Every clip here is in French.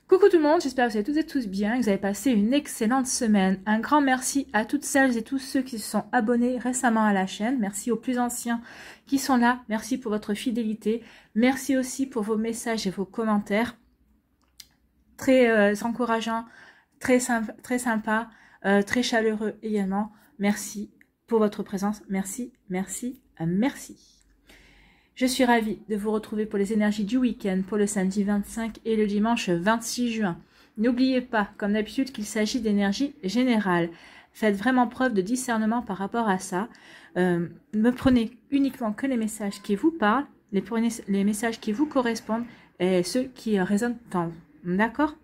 Coucou tout le monde, j'espère que vous allez toutes et tous bien, que vous avez passé une excellente semaine. Un grand merci à toutes celles et tous ceux qui se sont abonnés récemment à la chaîne. Merci aux plus anciens qui sont là. Merci pour votre fidélité. Merci aussi pour vos messages et vos commentaires. Très encourageants, très sympa, très chaleureux également. Merci pour votre présence. Merci, merci, merci. Je suis ravie de vous retrouver pour les énergies du week-end, pour le samedi 25 et le dimanche 26 juin. N'oubliez pas, comme d'habitude, qu'il s'agit d'énergie générale. Faites vraiment preuve de discernement par rapport à ça. Ne prenez uniquement que les messages qui vous parlent, les messages qui vous correspondent et ceux qui résonnent en vous. D'accord?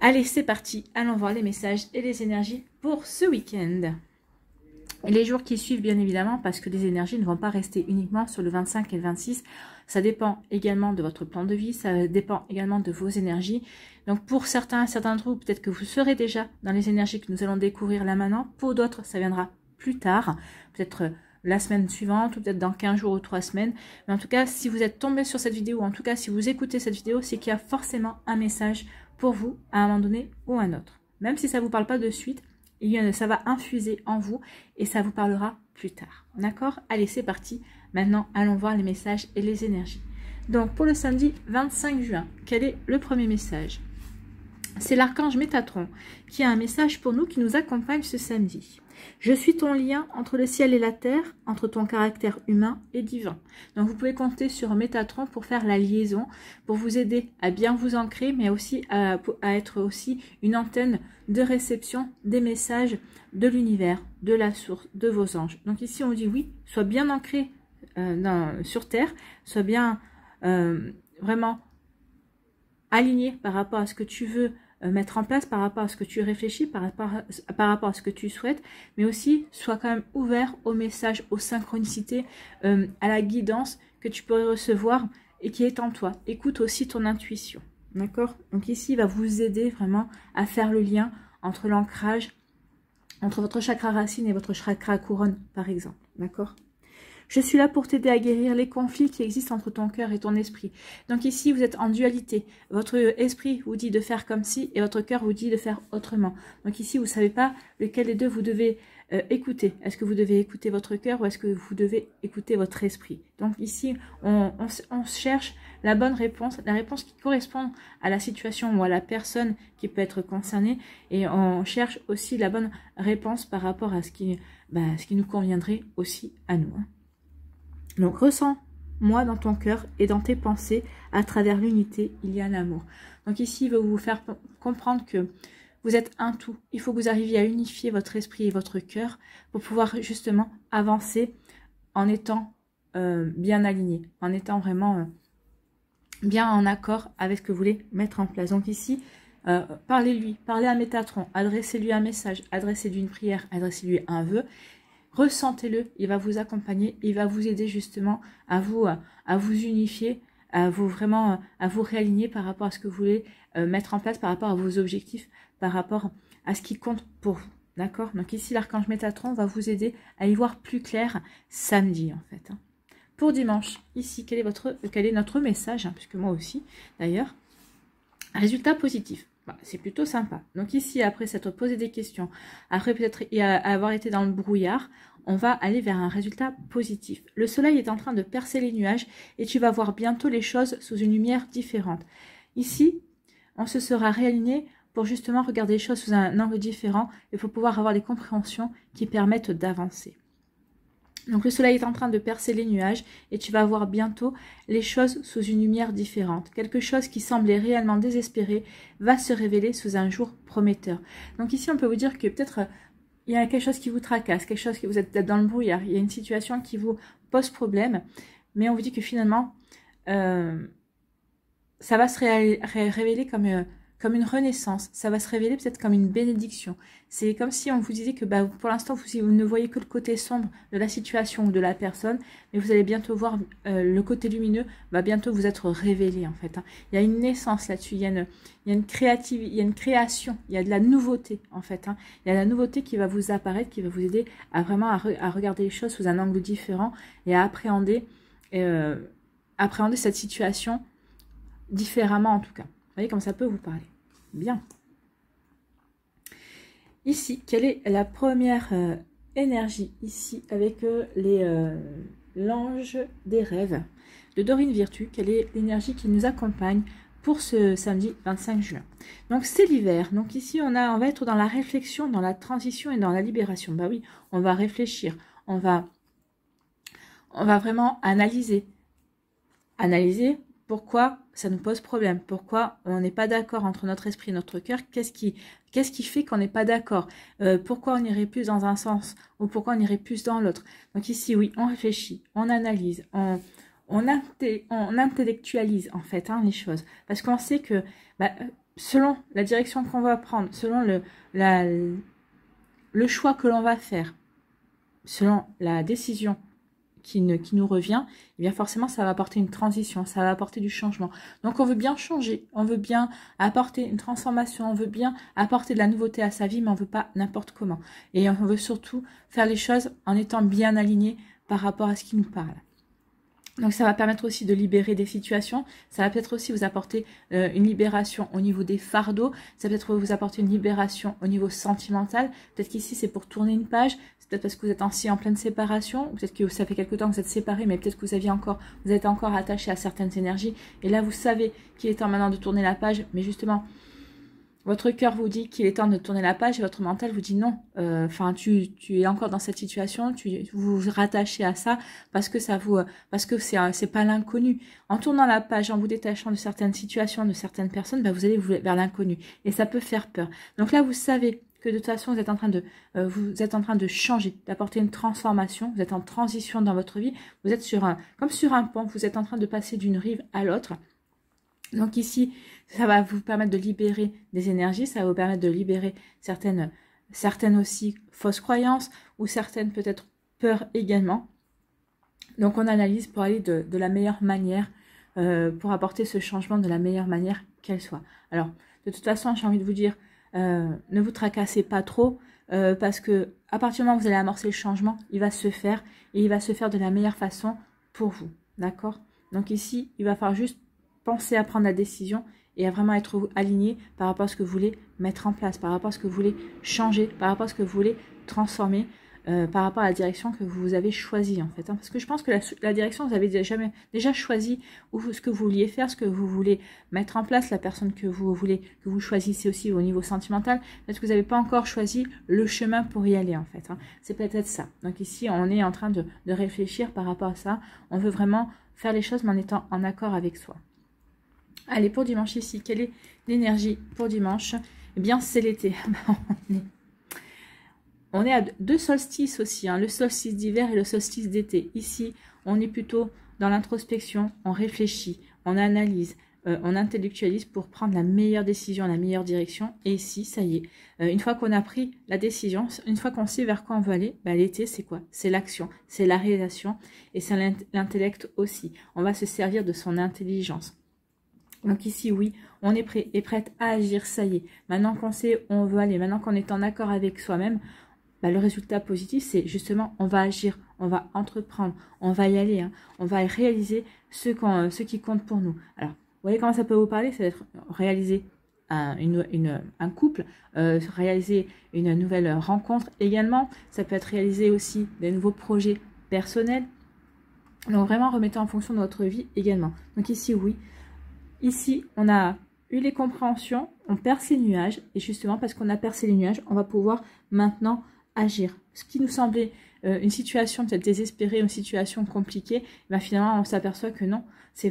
Allez, c'est parti. Allons voir les messages et les énergies pour ce week-end. Et les jours qui suivent, bien évidemment, parce que les énergies ne vont pas rester uniquement sur le 25 et le 26. Ça dépend également de votre plan de vie, ça dépend également de vos énergies. Donc pour certains d'entre vous, peut-être que vous serez déjà dans les énergies que nous allons découvrir là maintenant. Pour d'autres, ça viendra plus tard, peut-être la semaine suivante ou peut-être dans 15 jours ou 3 semaines. Mais en tout cas, si vous êtes tombé sur cette vidéo, ou en tout cas si vous écoutez cette vidéo, c'est qu'il y a forcément un message pour vous à un moment donné ou un autre. Même si ça ne vous parle pas de suite, ça va infuser en vous et ça vous parlera plus tard. D'accord? Allez, c'est parti. Maintenant, allons voir les messages et les énergies. Donc, pour le samedi 25 juin, quel est le premier message? C'est l'archange Métatron qui a un message pour nous qui nous accompagne ce samedi. Je suis ton lien entre le ciel et la terre, entre ton caractère humain et divin. Donc vous pouvez compter sur Métatron pour faire la liaison, pour vous aider à bien vous ancrer, mais aussi à être aussi une antenne de réception des messages de l'univers, de la source, de vos anges. Donc ici on dit oui, sois bien ancré sur terre, sois bien vraiment aligné par rapport à ce que tu veux mettre en place, par rapport à ce que tu réfléchis, par rapport à ce que tu souhaites, mais aussi sois quand même ouvert aux messages, aux synchronicités, à la guidance que tu pourrais recevoir et qui est en toi. Écoute aussi ton intuition, d'accord? Donc ici, il va vous aider vraiment à faire le lien entre l'ancrage, entre votre chakra racine et votre chakra couronne, par exemple, d'accord? Je suis là pour t'aider à guérir les conflits qui existent entre ton cœur et ton esprit. Donc ici, vous êtes en dualité. Votre esprit vous dit de faire comme ci et votre cœur vous dit de faire autrement. Donc ici, vous ne savez pas lequel des deux vous devez écouter. Est-ce que vous devez écouter votre cœur ou est-ce que vous devez écouter votre esprit? Donc ici, on cherche la bonne réponse, la réponse qui correspond à la situation ou à la personne qui peut être concernée. Et on cherche aussi la bonne réponse par rapport à ce qui nous conviendrait aussi à nous. Donc, ressens-moi dans ton cœur et dans tes pensées, à travers l'unité, il y a l'amour. Donc ici, il veut vous faire comprendre que vous êtes un tout. Il faut que vous arriviez à unifier votre esprit et votre cœur pour pouvoir justement avancer en étant bien aligné, en étant vraiment bien en accord avec ce que vous voulez mettre en place. Donc ici, parlez-lui, parlez à Métatron, adressez-lui un message, adressez-lui une prière, adressez-lui un vœu. Ressentez-le, il va vous accompagner, il va vous aider justement à vous unifier, à vous réaligner par rapport à ce que vous voulez mettre en place, par rapport à vos objectifs, par rapport à ce qui compte pour vous. D'accord? Donc ici, l'archange Métatron va vous aider à y voir plus clair samedi en fait. Pour dimanche, ici, quel est notre message, puisque moi aussi d'ailleurs, résultat positif. C'est plutôt sympa. Donc ici, après s'être posé des questions, après peut-être avoir été dans le brouillard, on va aller vers un résultat positif. Le soleil est en train de percer les nuages et tu vas voir bientôt les choses sous une lumière différente. Ici, on se sera réaligné pour justement regarder les choses sous un angle différent et pour pouvoir avoir des compréhensions qui permettent d'avancer. Donc le soleil est en train de percer les nuages et tu vas voir bientôt les choses sous une lumière différente. Quelque chose qui semblait réellement désespéré va se révéler sous un jour prometteur. Donc ici on peut vous dire que peut-être il y a quelque chose qui vous tracasse, quelque chose que vous êtes peut-être dans le brouillard, il y a une situation qui vous pose problème, mais on vous dit que finalement ça va se révéler comme une renaissance, ça va se révéler peut-être comme une bénédiction. C'est comme si on vous disait que pour l'instant, vous ne voyez que le côté sombre de la situation ou de la personne, mais vous allez bientôt voir le côté lumineux va bientôt vous être révélé en fait. Il y a une naissance là-dessus, il y a une création, il y a de la nouveauté en fait. Il y a la nouveauté qui va vous apparaître, qui va vous aider à vraiment à regarder les choses sous un angle différent et à appréhender cette situation différemment en tout cas. Vous voyez comme ça peut vous parler. Bien. Ici, quelle est la première énergie ici avec l'ange des rêves de Dorine Virtue? Quelle est l'énergie qui nous accompagne pour ce samedi 25 juin? Donc c'est l'hiver. Donc ici on va être dans la réflexion, dans la transition et dans la libération. Bah oui, on va réfléchir, on va vraiment analyser pourquoi ça nous pose problème, pourquoi on n'est pas d'accord entre notre esprit et notre cœur, qu'est-ce qui fait qu'on n'est pas d'accord, pourquoi on irait plus dans un sens ou pourquoi on irait plus dans l'autre. Donc ici, oui, on réfléchit, on analyse, on intellectualise en fait les choses, parce qu'on sait que selon la direction qu'on va prendre, selon le choix que l'on va faire, selon la décision qui nous revient, eh bien forcément ça va apporter une transition, ça va apporter du changement. Donc on veut bien changer, on veut bien apporter une transformation, on veut bien apporter de la nouveauté à sa vie, mais on veut pas n'importe comment. Et on veut surtout faire les choses en étant bien aligné par rapport à ce qui nous parle. Donc ça va permettre aussi de libérer des situations, ça va peut-être aussi vous apporter une libération au niveau des fardeaux, ça va peut-être vous apporter une libération au niveau sentimental, peut-être qu'ici c'est pour tourner une page, c'est peut-être parce que vous êtes en pleine séparation, peut-être que ça fait quelque temps que vous êtes séparés, mais peut-être que vous êtes encore attaché à certaines énergies, et là vous savez qu'il est temps maintenant de tourner la page, mais justement, votre cœur vous dit qu'il est temps de tourner la page et votre mental vous dit non. Enfin, tu es encore dans cette situation, vous vous rattachez à ça parce que c'est pas l'inconnu. En tournant la page, en vous détachant de certaines situations, de certaines personnes, vous allez vers l'inconnu et ça peut faire peur. Donc là, vous savez que de toute façon, vous êtes en train de changer, d'apporter une transformation. Vous êtes en transition dans votre vie. Vous êtes comme sur un pont. Vous êtes en train de passer d'une rive à l'autre. Donc ici, ça va vous permettre de libérer des énergies, ça va vous permettre de libérer certaines aussi fausses croyances ou certaines peut-être peurs également. Donc on analyse pour aller de la meilleure manière, pour apporter ce changement de la meilleure manière qu'elle soit. Alors, de toute façon, j'ai envie de vous dire, ne vous tracassez pas trop, parce que à partir du moment où vous allez amorcer le changement, il va se faire et il va se faire de la meilleure façon pour vous. D'accord? Donc ici, il va falloir juste penser à prendre la décision et à vraiment être aligné par rapport à ce que vous voulez mettre en place, par rapport à ce que vous voulez changer, par rapport à ce que vous voulez transformer, par rapport à la direction que vous avez choisie en fait. Parce que je pense que la direction, vous avez déjà choisi ce que vous vouliez faire, ce que vous voulez mettre en place, la personne que vous choisissez aussi au niveau sentimental. Peut-être que vous n'avez pas encore choisi le chemin pour y aller en fait. C'est peut-être ça. Donc ici, on est en train de réfléchir par rapport à ça. On veut vraiment faire les choses mais en étant en accord avec soi. Allez, pour dimanche ici, quelle est l'énergie pour dimanche? Eh bien, c'est l'été. On est à 2 solstices aussi, le solstice d'hiver et le solstice d'été. Ici, on est plutôt dans l'introspection, on réfléchit, on analyse, on intellectualise pour prendre la meilleure décision, la meilleure direction. Et ici, ça y est, une fois qu'on a pris la décision, une fois qu'on sait vers quoi on veut aller, l'été, c'est quoi? C'est l'action, c'est la réalisation et c'est l'intellect aussi. On va se servir de son intelligence. Donc ici, oui, on est prêt et prête à agir, ça y est. Maintenant qu'on sait où on veut aller, maintenant qu'on est en accord avec soi-même, le résultat positif, c'est justement, on va agir, on va entreprendre, on va y aller, on va réaliser ce qui compte pour nous. Alors, vous voyez comment ça peut vous parler? Ça va être réaliser un couple, réaliser une nouvelle rencontre également. Ça peut être réaliser aussi des nouveaux projets personnels. Donc vraiment, remettez en fonction de votre vie également. Donc ici, oui. Ici, on a eu les compréhensions, on perce les nuages, et justement, parce qu'on a percé les nuages, on va pouvoir maintenant agir. Ce qui nous semblait une situation peut-être désespérée, une situation compliquée, finalement, on s'aperçoit que non,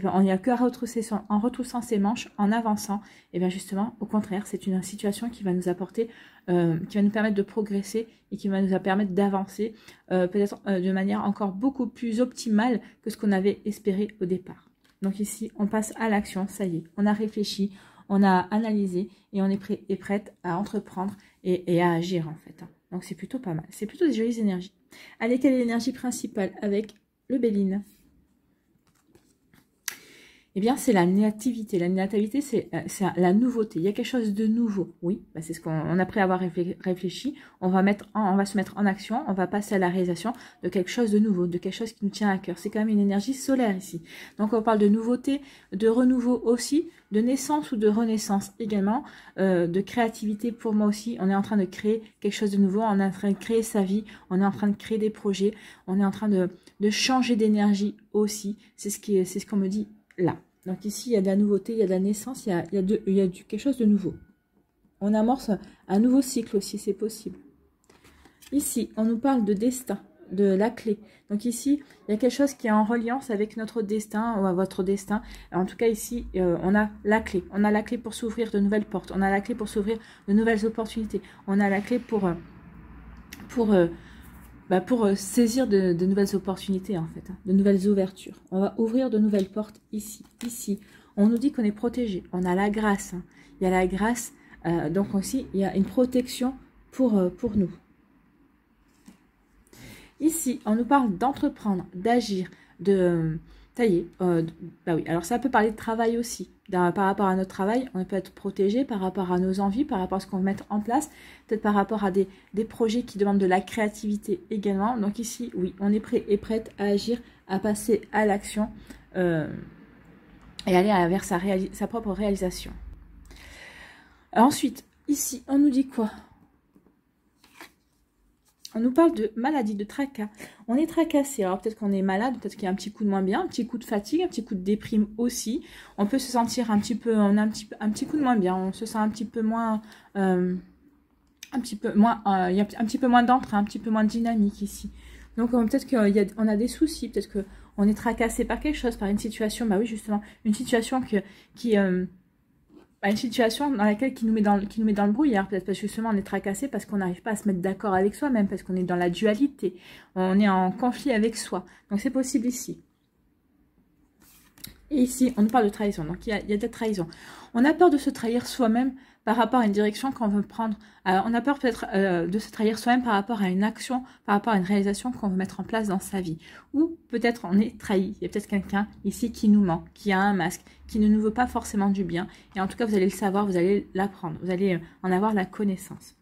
on n'y a que en retroussant ses manches, en avançant, et bien justement, au contraire, c'est une situation qui va nous apporter, qui va nous permettre de progresser, et qui va nous permettre d'avancer, peut-être de manière encore beaucoup plus optimale que ce qu'on avait espéré au départ. Donc ici, on passe à l'action, ça y est, on a réfléchi, on a analysé et on est prêt et prête à entreprendre et à agir en fait. Donc c'est plutôt pas mal, c'est plutôt des jolies énergies. Allez, quelle est l'énergie principale avec le Béline? Eh bien, c'est la nativité. La nativité, c'est la nouveauté. Il y a quelque chose de nouveau. Oui, bah, c'est ce qu'on, après avoir réfléchi, on va se mettre en action, on va passer à la réalisation de quelque chose de nouveau, de quelque chose qui nous tient à cœur. C'est quand même une énergie solaire ici. Donc, on parle de nouveauté, de renouveau aussi, de naissance ou de renaissance également, de créativité pour moi aussi. On est en train de créer quelque chose de nouveau, on est en train de créer sa vie, on est en train de créer des projets, on est en train de changer d'énergie aussi. C'est ce qu'on me dit là. Donc ici, il y a de la nouveauté, il y a de la naissance, il y a quelque chose de nouveau. On amorce un nouveau cycle aussi, c'est possible. Ici, on nous parle de destin, de la clé. Donc ici, il y a quelque chose qui est en reliance avec notre destin, ou votre destin. En tout cas, ici, on a la clé. On a la clé pour s'ouvrir de nouvelles portes. On a la clé pour s'ouvrir de nouvelles opportunités. On a la clé pour saisir de nouvelles opportunités, en fait, de nouvelles ouvertures. On va ouvrir de nouvelles portes ici, ici. On nous dit qu'on est protégé. On a la grâce. Hein. Il y a la grâce. Donc aussi, il y a une protection pour nous. Ici, on nous parle d'entreprendre, d'agir, de... Ça y est. Bah oui, alors ça peut parler de travail aussi. Par rapport à notre travail, on peut être protégé par rapport à nos envies, par rapport à ce qu'on veut mettre en place, peut-être par rapport à des projets qui demandent de la créativité également. Donc ici, oui, on est prêt et prête à agir, à passer à l'action et aller vers sa propre réalisation. Ensuite, ici, on nous dit quoi ? On nous parle de maladie, de tracas. On est tracassé. Alors peut-être qu'on est malade, peut-être qu'il y a un petit coup de moins bien, un petit coup de fatigue, un petit coup de déprime aussi. On peut se sentir un petit peu, on a un petit coup de moins bien. On se sent un petit peu moins, il y a un petit peu moins d'entrain, un petit peu moins de dynamique ici. Donc peut-être qu'on a des soucis, peut-être qu'on est tracassé par quelque chose, par une situation. Bah oui, justement, une situation une situation dans laquelle qui nous met dans le brouillard, peut-être parce que justement on est tracassé parce qu'on n'arrive pas à se mettre d'accord avec soi-même, parce qu'on est dans la dualité, on est en conflit avec soi. Donc c'est possible ici. Et ici, on nous parle de trahison. Donc il y a des trahisons. On a peur de se trahir soi-même par rapport à une direction qu'on veut prendre. On a peur peut-être de se trahir soi-même par rapport à une action, par rapport à une réalisation qu'on veut mettre en place dans sa vie. Ou peut-être on est trahi. Il y a peut-être quelqu'un ici qui nous ment, qui a un masque, qui ne nous veut pas forcément du bien. Et en tout cas, vous allez le savoir, vous allez l'apprendre, vous allez en avoir la connaissance.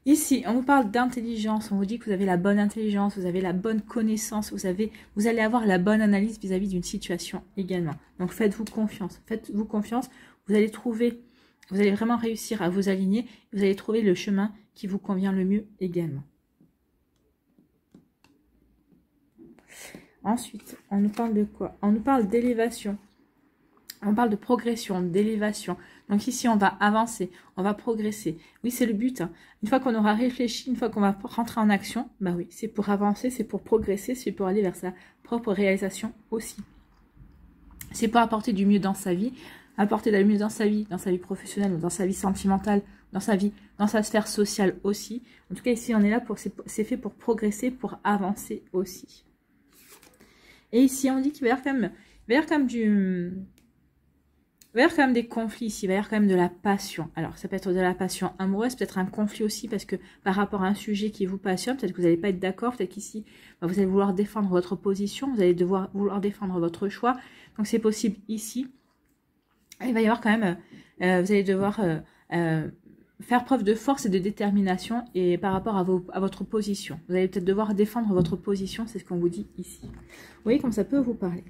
Ici, on vous parle d'intelligence, on vous dit que vous avez la bonne intelligence, vous avez la bonne connaissance, vous allez avoir la bonne analyse vis-à-vis d'une situation également. Donc faites-vous confiance, vous allez vraiment réussir à vous aligner, vous allez trouver le chemin qui vous convient le mieux également. Ensuite, on nous parle de quoi? On nous parle d'élévation. On parle de progression, d'élévation. Donc ici, on va avancer, on va progresser. Oui, c'est le but. Hein. Une fois qu'on aura réfléchi, une fois qu'on va rentrer en action, bah oui, c'est pour avancer, c'est pour progresser, c'est pour aller vers sa propre réalisation aussi. C'est pour apporter du mieux dans sa vie, apporter du mieux dans sa vie professionnelle, dans sa vie sentimentale, dans sa sphère sociale aussi. En tout cas, ici, on est là c'est fait pour progresser, pour avancer aussi. Et ici, on dit qu'il va y avoir quand même des conflits ici, il va y avoir quand même de la passion. Alors, ça peut être de la passion amoureuse, peut-être un conflit aussi, parce que par rapport à un sujet qui vous passionne, peut-être que vous n'allez pas être d'accord, peut-être qu'ici, vous allez vouloir défendre votre position, vous allez vouloir défendre votre choix. Donc, c'est possible ici. Il va y avoir quand même, vous allez devoir faire preuve de force et de détermination et par rapport à votre position. Vous allez peut-être devoir défendre votre position, c'est ce qu'on vous dit ici. Vous voyez comme ça peut vous parler.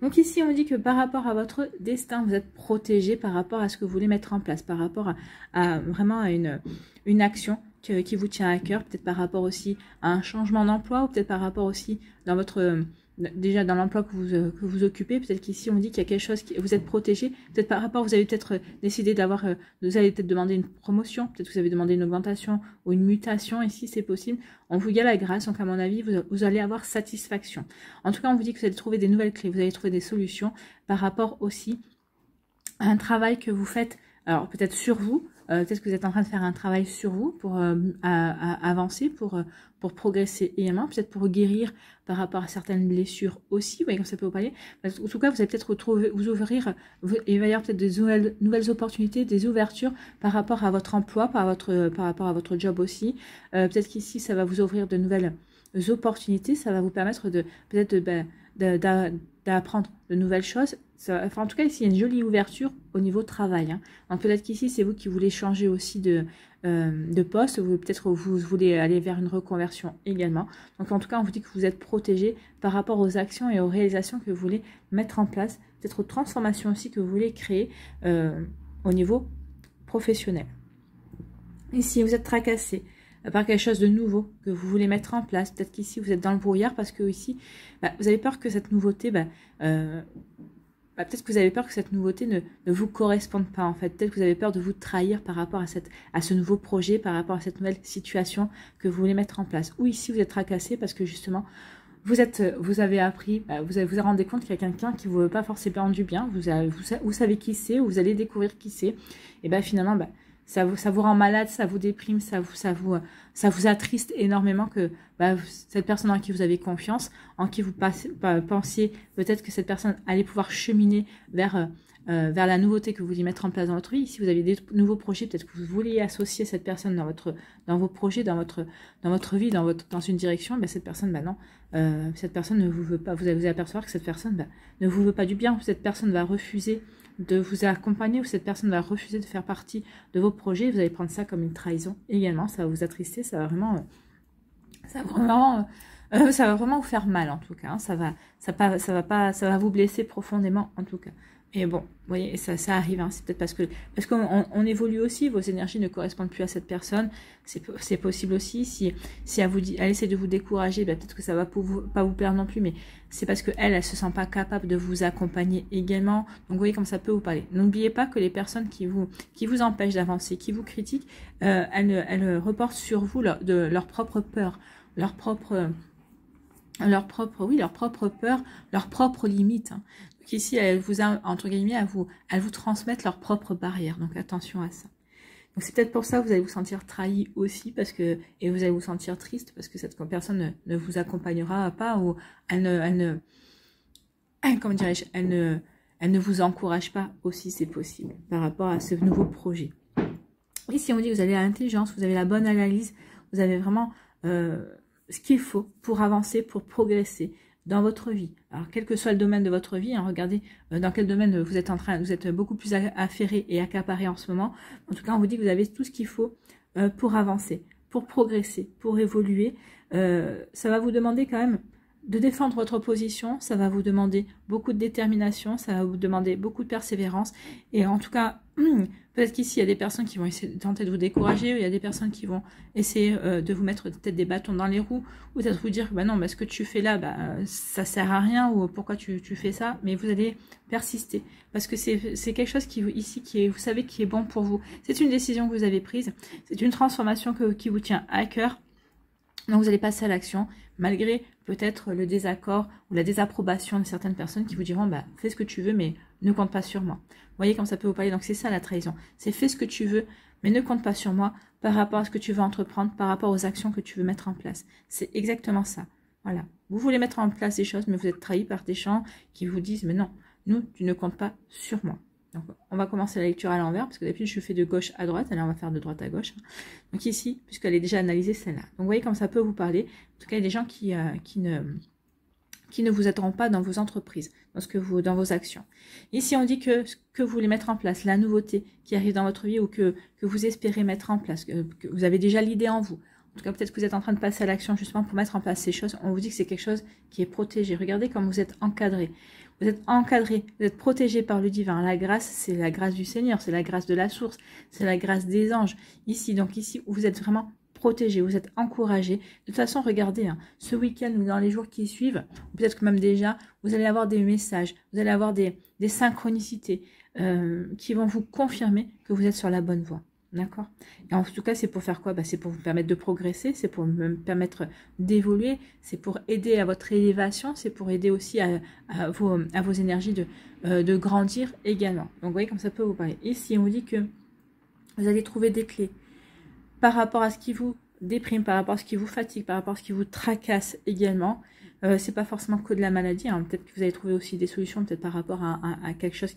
Donc ici, on dit que par rapport à votre destin, vous êtes protégé par rapport à ce que vous voulez mettre en place, par rapport à vraiment à une action qui vous tient à cœur, peut-être par rapport aussi à un changement d'emploi ou peut-être par rapport aussi dans déjà dans l'emploi que vous occupez, peut-être qu'ici on dit qu'il y a quelque chose, vous êtes protégé, peut-être par rapport, vous avez peut-être décidé vous allez peut-être demander une promotion, peut-être que vous avez demandé une augmentation ou une mutation, ici c'est possible, on vous y a la grâce, donc à mon avis, vous allez avoir satisfaction. En tout cas, on vous dit que vous allez trouver des nouvelles clés, vous allez trouver des solutions par rapport aussi à un travail que vous faites, alors peut-être sur vous, peut-être que vous êtes en train de faire un travail sur vous pour avancer, pour progresser également, peut-être pour guérir par rapport à certaines blessures aussi, vous voyez comme ça peut vous parler. En tout cas, vous allez peut-être il va y avoir peut-être des nouvelles opportunités, des ouvertures par rapport à votre emploi, par rapport à votre job aussi. Peut-être qu'ici, ça va vous ouvrir de opportunités, ça va vous permettre de peut-être d'apprendre de nouvelles choses. Enfin, en tout cas, ici, il y a une jolie ouverture au niveau travail. Hein. Donc, peut-être qu'ici, c'est vous qui voulez changer aussi de poste. Peut-être vous voulez aller vers une reconversion également. Donc, en tout cas, on vous dit que vous êtes protégé par rapport aux actions et aux réalisations que vous voulez mettre en place. Peut-être aux transformations aussi que vous voulez créer au niveau professionnel. Ici, vous êtes tracassé par quelque chose de nouveau que vous voulez mettre en place. Peut-être qu'ici, vous êtes dans le brouillard parce que ici, vous avez peur que cette nouveauté, peut-être que vous avez peur que cette nouveauté ne vous corresponde pas, en fait. Peut-être que vous avez peur de vous trahir par rapport à ce nouveau projet, par rapport à cette nouvelle situation que vous voulez mettre en place. Ou ici, vous êtes tracassé parce que justement, vous avez appris, vous rendez compte qu'il y a quelqu'un qui ne vous veut pas forcément du bien. Vous savez qui c'est, ou vous allez découvrir qui c'est. Et finalement, ça vous rend malade, ça vous déprime, ça vous attriste énormément que cette personne en qui vous avez confiance, en qui vous pensiez peut-être que cette personne allait pouvoir cheminer vers la nouveauté que vous voulez mettre en place dans votre vie. Si vous avez des nouveaux projets, peut-être que vous vouliez associer cette personne dans vos projets, dans votre vie, dans une direction, cette personne, non, cette personne ne vous veut pas. Vous allez apercevoir que cette personne ne vous veut pas du bien. Cette personne va refuser de vous accompagner, ou cette personne va refuser de faire partie de vos projets. Vous allez prendre ça comme une trahison également. Ça va vous attrister, ça va vraiment vous faire mal en tout cas. Hein. Ça va vous blesser profondément en tout cas. Et bon, vous voyez, ça arrive. Hein. C'est peut-être parce qu'on évolue aussi. Vos énergies ne correspondent plus à cette personne. C'est possible aussi. Si elle essaie de vous décourager, peut-être que ça va pas vous plaire non plus. Mais c'est parce que elle se sent pas capable de vous accompagner également. Donc vous voyez comme ça peut vous parler. N'oubliez pas que les personnes qui vous empêchent d'avancer, qui vous critiquent, elles reportent sur vous leur propre peur, leur propre peur, leurs propres limites. Hein. Donc ici, elles vous transmettent leurs propres barrières. Donc attention à ça. Donc c'est peut-être pour ça que vous allez vous sentir trahi aussi, et vous allez vous sentir triste parce que cette personne ne vous accompagnera pas, ou elle ne vous encourage pas aussi, c'est possible, par rapport à ce nouveau projet. Ici, on dit que vous avez l'intelligence, vous avez la bonne analyse, vous avez vraiment ce qu'il faut pour avancer, pour progresser dans votre vie. Alors, quel que soit le domaine de votre vie, hein, regardez dans quel domaine vous êtes beaucoup plus affairé et accaparé en ce moment. En tout cas, on vous dit que vous avez tout ce qu'il faut pour avancer, pour progresser, pour évoluer. Ça va vous demander quand même de défendre votre position, ça va vous demander beaucoup de détermination, ça va vous demander beaucoup de persévérance. Et en tout cas, peut-être qu'ici, il y a des personnes qui vont essayer de tenter de vous décourager, ou il y a des personnes qui vont essayer de vous mettre peut-être des bâtons dans les roues, ou peut-être vous dire, non, ce que tu fais là, ça sert à rien, ou pourquoi tu fais ça, mais vous allez persister, parce que c'est quelque chose vous savez, qui est bon pour vous. C'est une décision que vous avez prise, c'est une transformation qui vous tient à cœur. Donc vous allez passer à l'action, malgré peut-être le désaccord ou la désapprobation de certaines personnes qui vous diront fais ce que tu veux, mais ne compte pas sur moi. Vous voyez comme ça peut vous parler. Donc c'est ça la trahison. C'est fais ce que tu veux, mais ne compte pas sur moi par rapport à ce que tu veux entreprendre, par rapport aux actions que tu veux mettre en place. C'est exactement ça. Voilà. Vous voulez mettre en place des choses, mais vous êtes trahi par des gens qui vous disent mais non, tu ne comptes pas sur moi. Donc, on va commencer la lecture à l'envers, parce que d'habitude, je fais de gauche à droite. Alors, on va faire de droite à gauche. Donc ici, puisqu'elle est déjà analysée, celle-là. Donc, vous voyez comme ça peut vous parler. En tout cas, il y a des gens qui ne vous aideront pas dans vos entreprises, dans vos actions. Ici, on dit que ce que vous voulez mettre en place, la nouveauté qui arrive dans votre vie, ou que vous espérez mettre en place, que vous avez déjà l'idée en vous. En tout cas, peut-être que vous êtes en train de passer à l'action justement pour mettre en place ces choses. On vous dit que c'est quelque chose qui est protégé. Regardez comme vous êtes encadré. Vous êtes encadré, vous êtes protégé par le divin. La grâce, c'est la grâce du Seigneur, c'est la grâce de la source, c'est la grâce des anges. Ici, vous êtes vraiment protégé, vous êtes encouragé. De toute façon, regardez, ce week-end ou dans les jours qui suivent, ou peut-être que même déjà, vous allez avoir des messages, vous allez avoir des synchronicités qui vont vous confirmer que vous êtes sur la bonne voie. D'accord. Et en tout cas, c'est pour faire quoi? C'est pour vous permettre de progresser, c'est pour vous permettre d'évoluer, c'est pour aider à votre élévation, c'est pour aider aussi à vos énergies de grandir également. Donc, vous voyez comme ça peut vous parler. Ici, on vous dit que vous allez trouver des clés par rapport à ce qui vous déprime, par rapport à ce qui vous fatigue, par rapport à ce qui vous tracasse également. C'est pas forcément que de la maladie, hein. Peut-être que vous allez trouver aussi des solutions, peut-être par rapport à quelque chose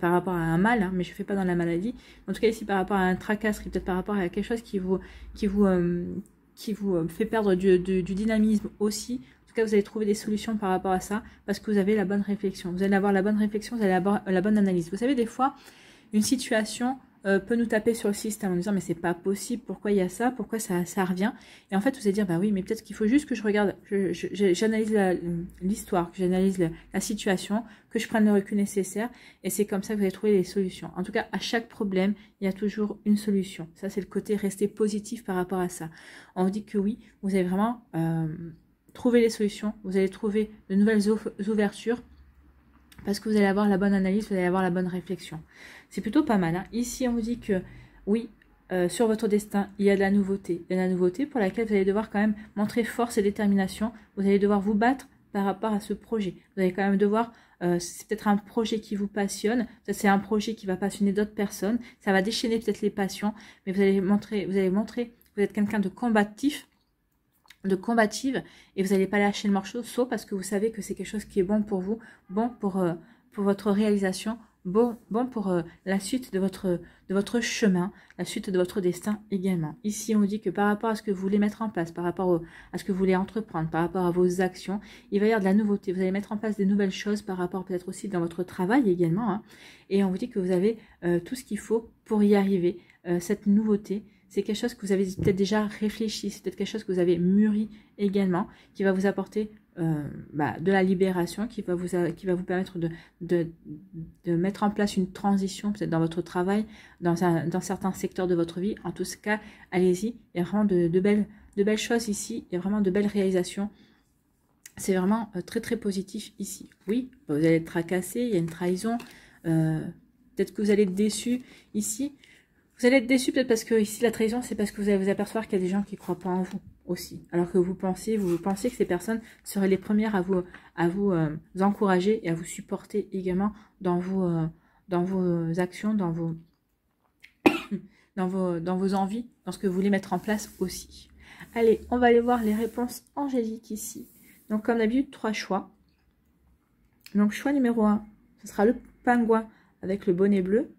par rapport à un mal, hein, mais je ne fais pas dans la maladie. En tout cas, ici, par rapport à un tracasserie, peut-être par rapport à quelque chose qui vous fait perdre du dynamisme aussi. En tout cas, vous allez trouver des solutions par rapport à ça parce que vous avez la bonne réflexion. Vous allez avoir la bonne réflexion, vous allez avoir la bonne analyse. Vous savez, des fois, une situation peut nous taper sur le système en disant mais c'est pas possible, pourquoi il y a ça, pourquoi ça revient. Et en fait, vous allez dire bah oui, mais peut-être qu'il faut juste que je regarde, j'analyse l'histoire, que j'analyse la situation, que je prenne le recul nécessaire. Et c'est comme ça que vous allez trouver les solutions. En tout cas, à chaque problème, il y a toujours une solution. Ça, c'est le côté rester positif par rapport à ça. On vous dit que oui, vous allez vraiment trouver les solutions, vous allez trouver de nouvelles ouvertures. Parce que vous allez avoir la bonne analyse, vous allez avoir la bonne réflexion. C'est plutôt pas mal. Hein. Ici, on vous dit que oui, sur votre destin, il y a de la nouveauté. Il y a de la nouveauté pour laquelle vous allez devoir quand même montrer force et détermination. Vous allez devoir vous battre par rapport à ce projet. Vous allez quand même devoir, c'est peut-être un projet qui vous passionne, c'est un projet qui va passionner d'autres personnes. Ça va déchaîner peut-être les passions, mais vous allez montrer, vous êtes quelqu'un de combatif, de combative, et vous n'allez pas lâcher le morceau parce que vous savez que c'est quelque chose qui est bon pour vous, bon pour votre réalisation, bon pour la suite de votre chemin, la suite de votre destin également. Ici, on vous dit que par rapport à ce que vous voulez mettre en place, par rapport à ce que vous voulez entreprendre, par rapport à vos actions, il va y avoir de la nouveauté. Vous allez mettre en place des nouvelles choses par rapport peut-être aussi dans votre travail également. Hein. Et on vous dit que vous avez tout ce qu'il faut pour y arriver. Cette nouveauté, c'est quelque chose que vous avez peut-être déjà réfléchi, c'est peut-être quelque chose que vous avez mûri également, qui va vous apporter de la libération, qui va vous permettre de mettre en place une transition peut-être dans votre travail, dans certains secteurs de votre vie. En tout cas, allez-y, il y a vraiment de belles choses ici, il y a vraiment de belles réalisations. C'est vraiment très très positif ici. Oui, vous allez être tracassé, il y a une trahison, peut-être que vous allez être déçu ici. Vous allez être déçu peut-être parce que ici la trahison, c'est parce que vous allez vous apercevoir qu'il y a des gens qui ne croient pas en vous aussi. Alors que vous pensez que ces personnes seraient les premières à vous encourager et à vous supporter également dans vos actions, dans vos envies, dans ce que vous voulez mettre en place aussi. Allez, on va aller voir les réponses angéliques ici. Donc comme d'habitude, 3 choix. Donc choix numéro 1, ce sera le pingouin avec le bonnet bleu.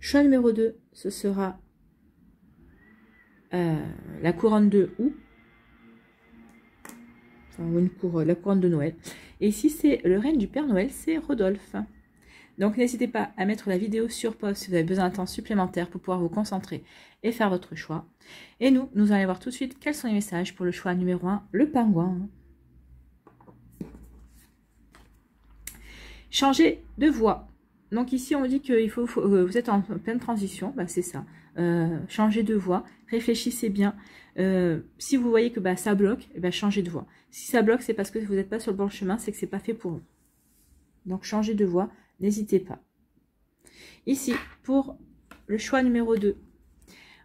Choix numéro 2, ce sera la couronne de houx. Enfin, la couronne de Noël. Et ici, c'est le règne du Père Noël, c'est Rodolphe. Donc, n'hésitez pas à mettre la vidéo sur pause si vous avez besoin d'un temps supplémentaire pour pouvoir vous concentrer et faire votre choix. Et nous allons voir tout de suite quels sont les messages pour le choix numéro 1, le pingouin. Changer de voix. Donc ici, on dit que vous êtes en pleine transition, c'est ça. Changez de voie, réfléchissez bien. Si vous voyez que ça bloque, changez de voie. Si ça bloque, c'est parce que vous n'êtes pas sur le bon chemin, c'est que c'est pas fait pour vous. Donc changez de voie, n'hésitez pas. Ici, pour le choix numéro 2,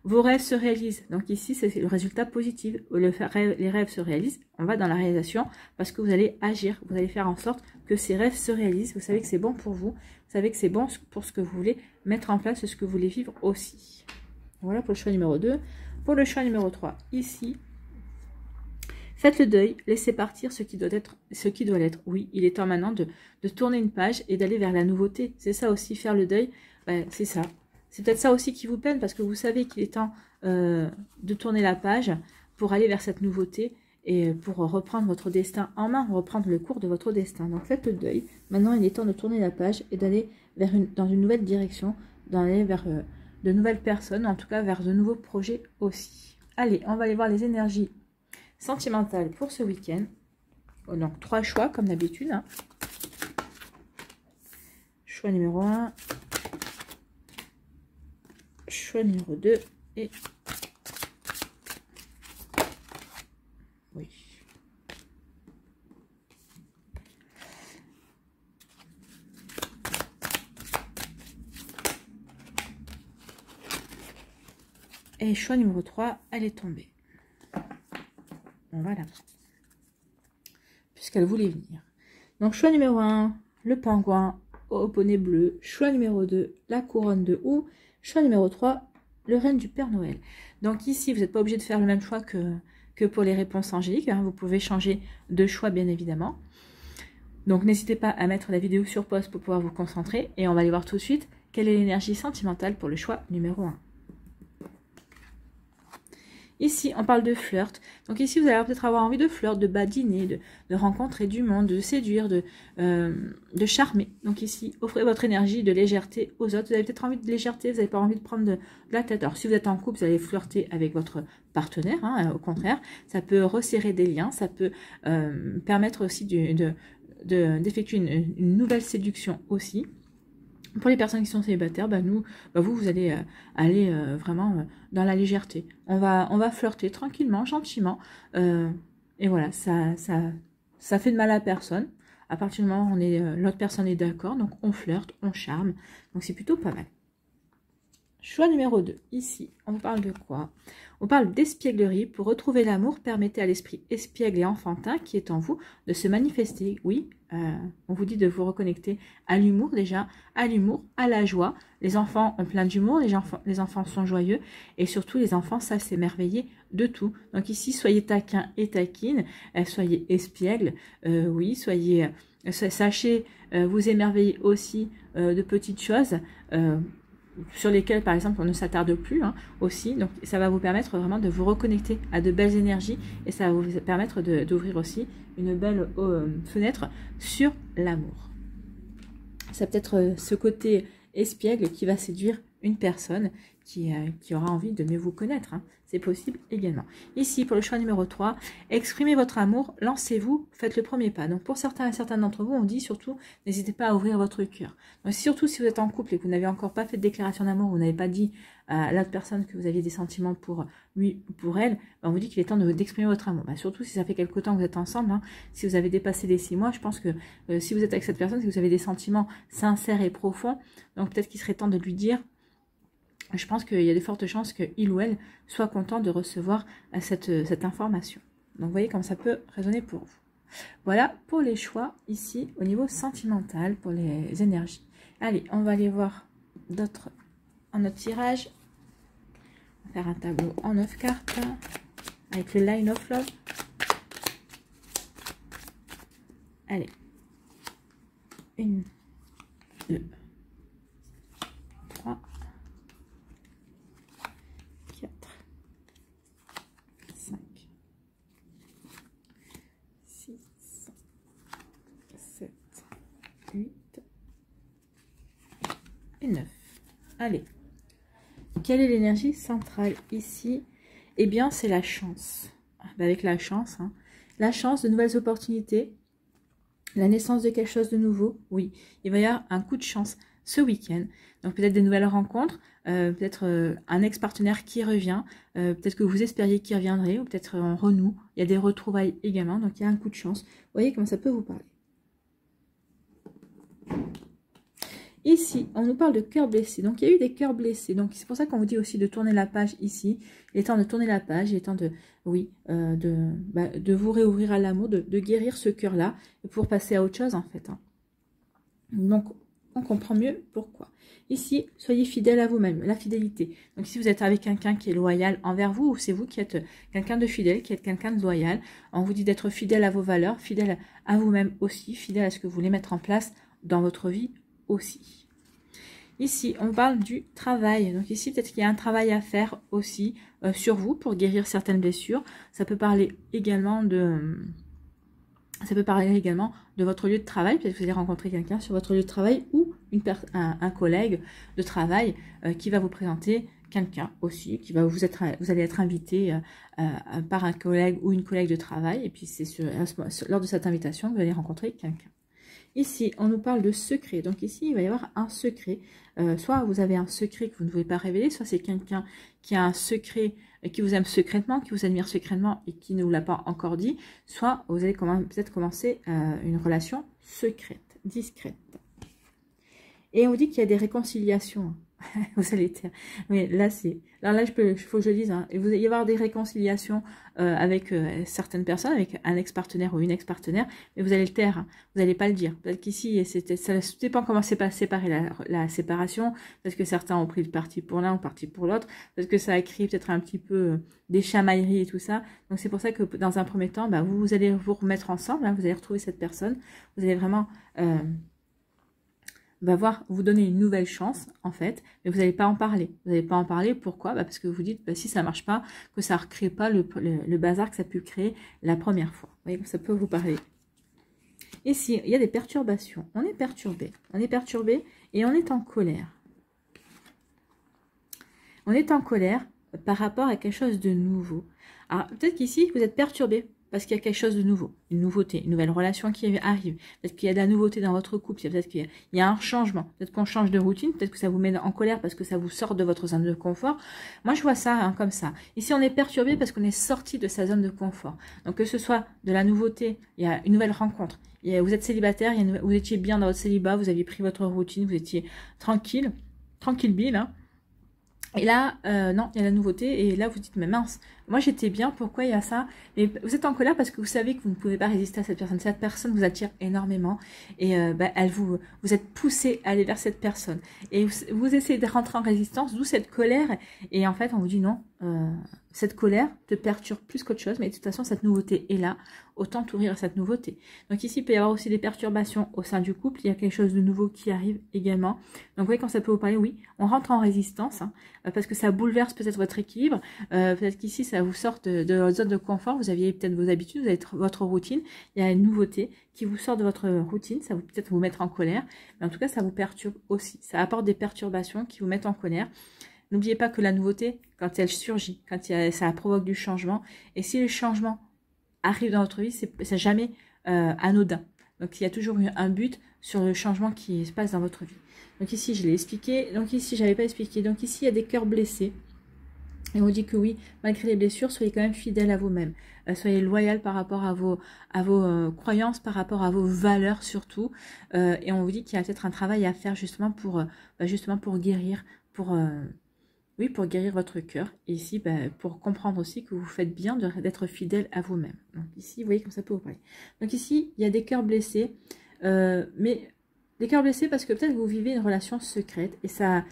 vos rêves se réalisent. Donc ici, c'est le résultat positif. Les rêves se réalisent. On va dans la réalisation parce que vous allez agir. Vous allez faire en sorte que ces rêves se réalisent. Vous savez que c'est bon pour vous. Vous savez que c'est bon pour ce que vous voulez mettre en place et ce que vous voulez vivre aussi. Voilà pour le choix numéro 2. Pour le choix numéro 3, ici, faites le deuil. Laissez partir ce qui doit l'être. Oui, il est temps maintenant de tourner une page et d'aller vers la nouveauté. C'est ça aussi, faire le deuil. C'est ça. C'est peut-être ça aussi qui vous peine parce que vous savez qu'il est temps de tourner la page pour aller vers cette nouveauté et pour reprendre votre destin en main, reprendre le cours de votre destin. Donc faites le deuil. Maintenant, il est temps de tourner la page et d'aller dans une nouvelle direction, d'aller vers de nouvelles personnes, en tout cas vers de nouveaux projets aussi. Allez, on va aller voir les énergies sentimentales pour ce week-end. Donc 3 choix comme d'habitude. Hein. Choix numéro 1. Choix numéro 2 et oui. Et choix numéro 3, elle est tombée. Voilà. Puisqu'elle voulait venir. Donc choix numéro 1, le pingouin au bonnet bleu. Choix numéro 2, la couronne de houx. Choix numéro 3, le règne du Père Noël. Donc ici, vous n'êtes pas obligé de faire le même choix que pour les réponses angéliques. Hein. Vous pouvez changer de choix, bien évidemment. Donc n'hésitez pas à mettre la vidéo sur pause pour pouvoir vous concentrer. Et on va aller voir tout de suite quelle est l'énergie sentimentale pour le choix numéro 1. Ici, on parle de flirt. Donc ici, vous allez peut-être avoir envie de flirt, de badiner, de rencontrer du monde, de séduire, de charmer. Donc ici, offrez votre énergie de légèreté aux autres. Vous avez peut-être envie de légèreté, vous n'avez pas envie de prendre de la tête. Alors si vous êtes en couple, vous allez flirter avec votre partenaire. Hein, au contraire, ça peut resserrer des liens, ça peut permettre aussi d'effectuer une nouvelle séduction aussi. Pour les personnes qui sont célibataires, vous allez aller vraiment dans la légèreté. On va flirter tranquillement, gentiment. Et voilà, ça fait de mal à personne. À partir du moment où l'autre personne est d'accord, donc on flirte, on charme. Donc c'est plutôt pas mal. Choix numéro 2. Ici, on vous parle de quoi? On parle d'espièglerie. Pour retrouver l'amour, permettez à l'esprit espiègle et enfantin qui est en vous de se manifester. Oui, on vous dit de vous reconnecter à l'humour déjà, à l'humour, à la joie. Les enfants ont plein d'humour, les enfants sont joyeux et surtout les enfants savent s'émerveiller de tout. Donc ici, soyez taquin et taquine, soyez espiègle, oui, sachez vous émerveiller aussi de petites choses. Sur lesquels, par exemple, on ne s'attarde plus aussi. Donc, ça va vous permettre vraiment de vous reconnecter à de belles énergies et ça va vous permettre d'ouvrir aussi une belle fenêtre sur l'amour. Ça peut être ce côté espiègle qui va séduire une personne qui aura envie de mieux vous connaître. Hein. C'est possible également. Ici, pour le choix numéro 3, exprimez votre amour, lancez-vous, faites le premier pas. Donc, pour certains d'entre vous, on dit surtout, n'hésitez pas à ouvrir votre cœur. Donc, surtout si vous êtes en couple et que vous n'avez encore pas fait de déclaration d'amour, vous n'avez pas dit à l'autre personne que vous aviez des sentiments pour lui ou pour elle, on vous dit qu'il est temps d'exprimer votre amour. Surtout si ça fait quelque temps que vous êtes ensemble, hein, si vous avez dépassé les 6 mois, je pense que si vous êtes avec cette personne, c'est que vous avez des sentiments sincères et profonds. Donc, peut-être qu'il serait temps de lui dire. Je pense qu'il y a de fortes chances qu'il ou elle soit content de recevoir cette information. Donc, vous voyez comme ça peut résonner pour vous. Voilà pour les choix ici au niveau sentimental, pour les énergies. Allez, on va aller voir d'autres en notre tirage. On va faire un tableau en 9 cartes avec le Line of Love. Allez. 1, 2, 3. 4, 5, 6, 7, 8 et 9. Allez. Quelle est l'énergie centrale ici? Eh bien, c'est la chance. Avec la chance, hein. La chance de nouvelles opportunités, la naissance de quelque chose de nouveau. Oui, il va y avoir un coup de chance ce week-end. Donc peut-être des nouvelles rencontres, peut-être un ex-partenaire qui revient, peut-être que vous espériez qu'il reviendrait, ou peut-être en renoue. Il y a des retrouvailles également, donc il y a un coup de chance. Vous voyez comment ça peut vous parler. Ici, on nous parle de cœur blessé. Donc, il y a eu des cœurs blessés. Donc, c'est pour ça qu'on vous dit aussi de tourner la page ici. Il est temps de tourner la page. Il est temps de, oui, de vous réouvrir à l'amour, de guérir ce cœur-là pour passer à autre chose, en fait. Hein. Donc, on comprend mieux pourquoi. Ici, soyez fidèle à vous-même, la fidélité. Donc, si vous êtes avec quelqu'un qui est loyal envers vous, ou c'est vous qui êtes quelqu'un de fidèle, qui êtes quelqu'un de loyal, on vous dit d'être fidèle à vos valeurs, fidèle à vous-même aussi, fidèle à ce que vous voulez mettre en place dans votre vie aussi. Ici, on parle du travail. Donc ici, peut-être qu'il y a un travail à faire aussi sur vous pour guérir certaines blessures. Ça peut parler également de votre lieu de travail. Peut-être que vous allez rencontrer quelqu'un sur votre lieu de travail ou un collègue de travail qui va vous présenter quelqu'un aussi, vous allez être invité par un collègue ou une collègue de travail. Et puis c'est lors de cette invitation que vous allez rencontrer quelqu'un. Ici, on nous parle de secret. Donc ici, il va y avoir un secret. Soit vous avez un secret que vous ne pouvez pas révéler, soit c'est quelqu'un qui a un secret, qui vous aime secrètement, qui vous admire secrètement et qui ne vous l'a pas encore dit. Soit vous allez peut-être commencer une relation secrète, discrète. Et on vous dit qu'il y a des réconciliations. Vous allez taire. Mais là, alors là, il faut que je le dise. Hein. Il va y avoir des réconciliations avec certaines personnes, avec un ex-partenaire ou une ex-partenaire, mais vous allez le taire. Hein. Vous n'allez pas le dire. Peut-être qu'ici, ça dépend comment c'est pas séparé la séparation. Parce que certains ont pris le parti pour l'un ou parti pour l'autre. Parce que ça a créé peut-être un petit peu des chamailleries et tout ça. Donc c'est pour ça que dans un premier temps, vous allez vous remettre ensemble. Hein, vous allez retrouver cette personne. Vous allez vraiment va vous donner une nouvelle chance, en fait, mais vous n'allez pas en parler. Vous n'allez pas en parler, pourquoi? Parce que vous dites, si ça marche pas, que ça ne recrée pas le bazar que ça a pu créer la première fois. Vous voyez, ça peut vous parler. Ici, il y a des perturbations. On est perturbé et on est en colère. On est en colère par rapport à quelque chose de nouveau. Alors, peut-être qu'ici, vous êtes perturbé parce qu'il y a quelque chose de nouveau, une nouveauté, une nouvelle relation qui arrive. Peut-être qu'il y a de la nouveauté dans votre couple, peut-être qu'il y a un changement, peut-être qu'on change de routine, peut-être que ça vous met en colère parce que ça vous sort de votre zone de confort. Moi, je vois ça comme ça. Ici, on est perturbé parce qu'on est sorti de sa zone de confort. Donc, que ce soit de la nouveauté, il y a une nouvelle rencontre, vous êtes célibataire, vous étiez bien dans votre célibat, vous aviez pris votre routine, vous étiez tranquille Bill, hein. Et là, non, il y a la nouveauté, et là, vous dites, mais mince, moi j'étais bien, pourquoi il y a ça? Mais vous êtes en colère parce que vous savez que vous ne pouvez pas résister à cette personne. Cette personne vous attire énormément, et vous êtes poussé à aller vers cette personne. Et vous essayez de rentrer en résistance, d'où cette colère, et en fait, on vous dit non, cette colère te perturbe plus qu'autre chose, mais de toute façon, cette nouveauté est là, autant t'ouvrir à cette nouveauté. Donc ici, il peut y avoir aussi des perturbations au sein du couple, il y a quelque chose de nouveau qui arrive également. Donc vous voyez, quand ça peut vous parler, oui, on rentre en résistance, hein, parce que ça bouleverse peut-être votre équilibre, peut-être qu'ici, ça vous sort de votre zone de confort, vous aviez peut-être vos habitudes, vous avez votre routine, il y a une nouveauté qui vous sort de votre routine, ça va peut-être vous mettre en colère, mais en tout cas, ça vous perturbe aussi, ça apporte des perturbations qui vous mettent en colère. N'oubliez pas que la nouveauté, quand elle surgit, ça provoque du changement, et si le changement arrive dans votre vie, c'est jamais anodin. Donc il y a toujours un but sur le changement qui se passe dans votre vie. Donc ici, je l'ai expliqué, donc ici, je n'avais pas expliqué. Donc ici, il y a des cœurs blessés. Et on dit que oui, malgré les blessures, soyez quand même fidèle à vous-même. Soyez loyal par rapport à vos croyances, par rapport à vos valeurs surtout. Et on vous dit qu'il y a peut-être un travail à faire justement pour guérir, oui, pour guérir votre cœur. Et ici, pour comprendre aussi que vous faites bien d'être fidèle à vous-même. Donc ici, vous voyez comme ça peut vous parler. Donc ici, il y a des cœurs blessés. Mais des cœurs blessés parce que peut-être vous vivez une relation secrète et ça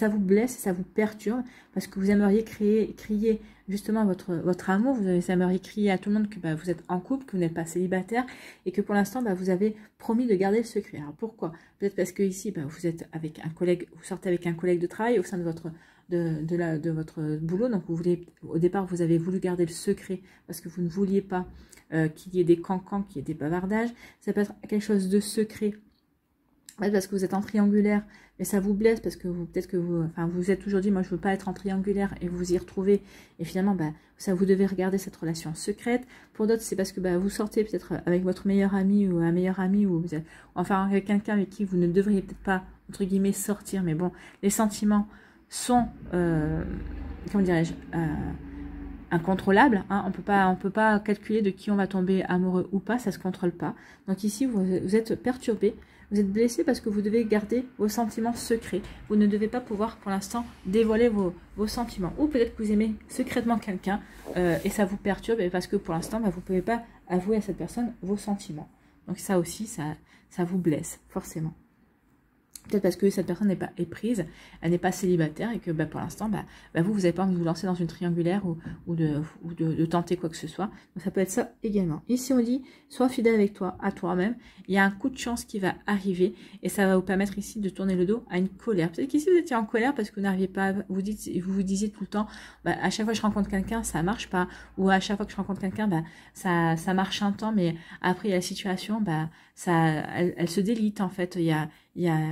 vous blesse et ça vous perturbe parce que vous aimeriez crier justement votre amour. Vous aimeriez crier à tout le monde que vous êtes en couple, que vous n'êtes pas célibataire et que pour l'instant, vous avez promis de garder le secret. Alors pourquoi? Peut-être parce que ici, vous êtes avec un collègue, vous sortez avec un collègue de travail au sein de votre boulot, donc au départ vous avez voulu garder le secret parce que vous ne vouliez pas qu'il y ait des cancans, qu'il y ait des bavardages. Ça peut être quelque chose de secret parce que vous êtes en triangulaire, mais ça vous blesse parce que peut-être que vous êtes toujours dit, moi je veux pas être en triangulaire, et vous vous y retrouvez, et finalement ça vous devez regarder cette relation secrète. Pour d'autres, c'est parce que vous sortez peut-être avec votre meilleur ami ou un meilleur ami, ou enfin avec quelqu'un avec qui vous ne devriez peut-être pas, entre guillemets, sortir, mais bon, les sentiments sont, comment dirais-je, incontrôlables, hein. On peut pas calculer de qui on va tomber amoureux ou pas, ça se contrôle pas. Donc ici, vous êtes perturbé, vous êtes blessé parce que vous devez garder vos sentiments secrets. Vous ne devez pas pouvoir, pour l'instant, dévoiler vos sentiments. Ou peut-être que vous aimez secrètement quelqu'un et ça vous perturbe parce que pour l'instant, vous ne pouvez pas avouer à cette personne vos sentiments. Donc ça aussi, ça vous blesse, forcément. Peut-être parce que cette personne n'est pas éprise, elle n'est pas célibataire et que pour l'instant, vous n'avez pas envie de vous lancer dans une triangulaire ou de tenter quoi que ce soit. Donc ça peut être ça également. Ici on dit, sois fidèle avec toi, à toi-même. Il y a un coup de chance qui va arriver et ça va vous permettre ici de tourner le dos à une colère. Peut-être qu'ici vous étiez en colère parce que vous n'arriviez pas, vous vous disiez tout le temps, à chaque fois que je rencontre quelqu'un, ça marche pas. Ou à chaque fois que je rencontre quelqu'un, ça marche un temps, mais après la situation, elle se délite en fait. Il y a